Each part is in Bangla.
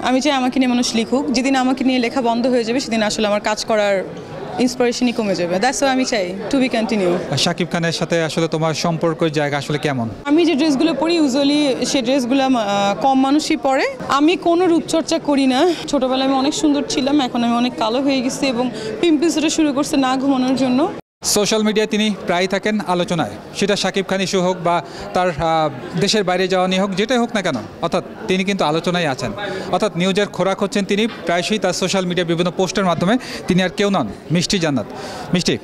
আমি চাই আমাকে নিয়ে মানুষ লিখুক, যেদিন আমাকে নিয়ে লেখা বন্ধ হয়ে যাবে সেদিন আসলে আমার কাজ করার ইন্সপিরেশনই কমে যাবে। দ্যাটস ওয়াই আমি চাই টু বি কন্টিনিউ। শাকিব খানের সাথে আসলে তোমার সম্পর্কের জায়গা আসলে কেমন? আমি যে ড্রেসগুলো পরি ইউজুয়ালি সেই ড্রেসগুলো কম মানুষই পরে। আমি কোনো রূপচর্চা করি না। ছোটোবেলায় আমি অনেক সুন্দর ছিলাম, এখন আমি অনেক কালো হয়ে গেছি এবং পিম্পলসটা শুরু করছে না ঘুমানোর জন্য। সোশ্যাল মিডিয়ায় তিনি প্রায় থাকেন আলোচনায়, সেটা শাকিব খান ইস্যু হোক বা তার দেশের বাইরে যাওয়া নিয়ে হোক, যেটাই হোক না কেন, অর্থাৎ তিনি কিন্তু আলোচনায় আছেন। অর্থাৎ নিউজের খোরাক হচ্ছেন তিনি প্রায়শই তার সোশ্যাল মিডিয়া বিভিন্ন পোস্টের মাধ্যমে। তিনি আর কেউ নন, মিষ্টি জান্নাত। মিষ্টি,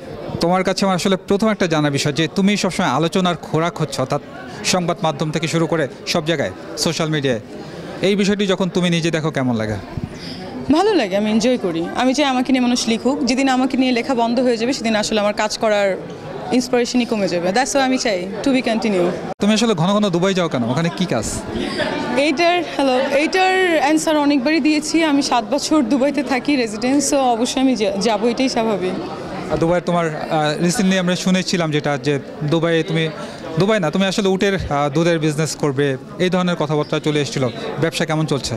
তোমার কাছে আমার আসলে প্রথম একটা জানার বিষয় যে তুমি সবসময় আলোচনার খোরাক হচ্ছ, অর্থাৎ সংবাদ মাধ্যম থেকে শুরু করে সব জায়গায় সোশ্যাল মিডিয়ায়। এই বিষয়টি যখন তুমি নিজে দেখো কেমন লাগে? ভালো লাগে, আমি এনজয় করি। আমি চাই আমাকে নিয়ে মানুষ লিখুক, যেদিন আমাকে নিয়ে লেখা বন্ধ হয়ে যাবে সেদিন আসলে আমার কাজ করার ইন্সপিরেশনই কমে যাবে। দ্যাটস ওয়াই আমি চাই টু বি কন্টিনিউ। তুমি আসলে ঘন ঘন দুবাই যাও কেন? ওখানে কি কাজ? এইটার অ্যান্সার অনেকবারই দিয়েছি। আমি 7 বছর দুবাইতে থাকি রেজিডেন্স, সো অবশ্যই আমি যাবো, এটাই স্বাভাবিক। দুবাইয়ের তোমার রিসেন্টলি আমরা শুনেছিলাম যেটা যে দুবাই না, তুমি আসলে উটের দুধের বিজনেস করবে, এই ধরনের কথাবার্তা চলে এসেছিল। ব্যবসা কেমন চলছে?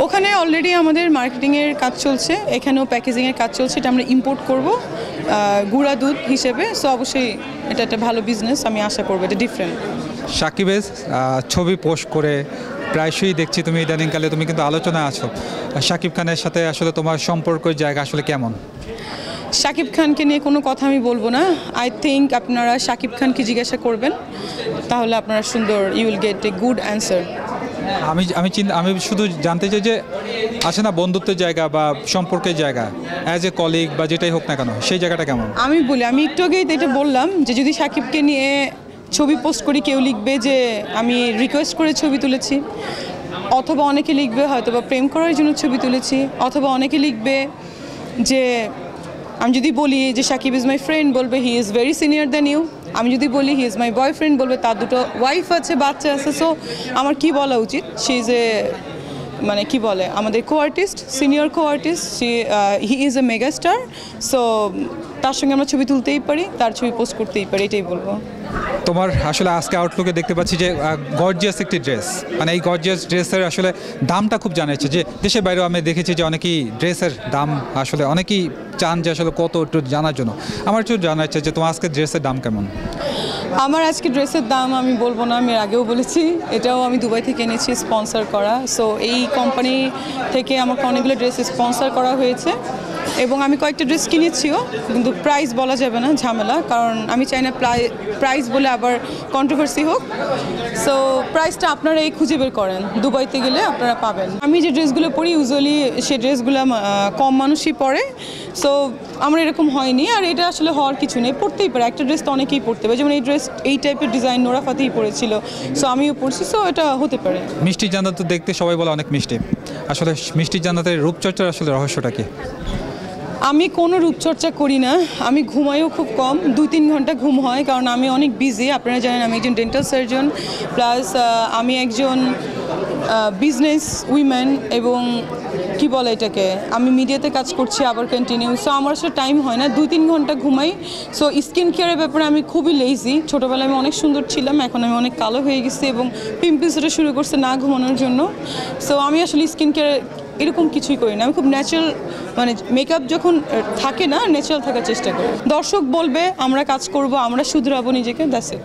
ওখানে অলরেডি আমাদের মার্কেটিংয়ের কাজ চলছে, এখানেও প্যাকেজিংয়ের কাজ চলছে। এটা আমরা ইম্পোর্ট করব গুঁড়া দুধ হিসেবে। সো অবশ্যই এটা একটা ভালো বিজনেস, আমি আশা করবো এটা ডিফারেন্ট। সাকিবের ছবি পোস্ট করে প্রায়শই দেখছি তুমি ইদানিংকালে তুমি কিন্তু আলোচনায় আছো। শাকিব খানের সাথে আসলে তোমার সম্পর্কের জায়গা আসলে কেমন? শাকিব খানকে নিয়ে কোনো কথা আমি বলবো না। আই থিঙ্ক আপনারা শাকিব খানকে জিজ্ঞাসা করবেন, তাহলে আপনারা সুন্দর you will get a good answer. আমি শুধু জানতে চাই যে আছে না বন্ধুত্বের জায়গা বা সম্পর্কের জায়গা, অ্যাজ এ কলিগ বা যেটাই হোক না কেন, সেই জায়গাটা কেমন? আমি একটু আগেই এটা বললাম যে যদি শাকিবকে নিয়ে ছবি পোস্ট করি, কেউ লিখবে যে আমি রিকোয়েস্ট করে ছবি তুলেছি, অথবা অনেকে লিখবে হয়তো বা প্রেম করার জন্য ছবি তুলেছি, অথবা অনেকে লিখবে যে আমি যদি বলি যে শাকিব ইজ মাই ফ্রেন্ড, বলবে he is very senior than you. আমি যদি বলি হি ইজ মাই বয়ফ্রেন্ড, বলবে তার দুটো ওয়াইফ আছে, বাচ্চা আছে। সো আমার কি বলা উচিত? শি ইজ এ কি বলে আমাদের co artist, senior co artist. He is a mega star. So তার সঙ্গে আমরা ছবি তুলতেই পারি, তার ছবি পোস্ট করতেই পারি, এটাই বলবো। তোমার আসলে আজকে আউটলুকে দেখতে পাচ্ছি যে গর্জিয়াস একটি ড্রেস, মানে এই গর্জিয়াস ড্রেসের আসলে দামটা খুব জানাচ্ছে। যে দেশের বাইরেও আমি দেখেছি যে অনেকেই ড্রেসের দাম আসলে অনেকেই চান যে আসলে কত একটু জানার জন্য। আমার একটু জানার ইচ্ছে যে তোমার আজকে ড্রেসের দাম কেমন? আমার আজকে ড্রেসের দাম আমি বলবো না, আমি আগেও বলেছি, এটাও আমি দুবাই থেকে এনেছি স্পন্সর করা। সো এই কোম্পানি থেকে আমাকে অনেকগুলো ড্রেস স্পন্সর করা হয়েছে এবং আমি কয়েকটা ড্রেস কিনেছিও, কিন্তু প্রাইস বলা যাবে না, ঝামেলা। কারণ আমি চাই না প্রাইস বলে আবার কন্ট্রোভার্সি হোক। সো প্রাইসটা আপনারা খুঁজে বের করেন, দুবাইতে গেলে আপনারা পাবেন। আমি যে ড্রেসগুলো পরি ইউজুয়ালি সেই ড্রেসগুলো কম মানুষই পরে। সো আমার এরকম হয়নি, আর এটা আসলে হওয়ার কিছু নেই, পরতেই পারে। একটা ড্রেস তো অনেকেই পরতে পারে, যেমন এই ড্রেস এই টাইপের ডিজাইন নোরা ফাতেহি পরেছিল, সো আমিও পরছি। সো এটা হতে পারে। মিষ্টি জান্নাত তো দেখতে সবাই বলে অনেক মিষ্টি, আসলে মিষ্টি জান্নাতের রূপচর্চার আসলে রহস্যটা কি? আমি কোনো রূপচর্চা করি না, আমি ঘুমাইও খুব কম, 2-3 ঘন্টা ঘুম হয়, কারণ আমি অনেক বিজি। আপনারা জানেন আমি একজন ডেন্টাল সার্জন, প্লাস আমি একজন বিজনেস উইম্যান, এবং কি বলে এটাকে, আমি মিডিয়াতে কাজ করছি আবার কন্টিনিউ। সো আমার আসলে টাইম হয় না, 2-3 ঘন্টা ঘুমাই। সো স্কিন কেয়ারের ব্যাপারে আমি খুবই লেজি। ছোটোবেলায় আমি অনেক সুন্দর ছিলাম, এখন আমি অনেক কালো হয়ে গেছি এবং পিম্পলসটা শুরু করছে না ঘুমানোর জন্য। সো আমি আসলে স্কিন কেয়ার এরকম কিছুই করি না, আমি খুব ন্যাচারাল, মেকআপ যখন থাকে না, ন্যাচারাল থাকার চেষ্টা করি। দর্শক বলবে আমরা কাজ করব, আমরা শুধরাবো নিজেকে, দ্যাটস ইট।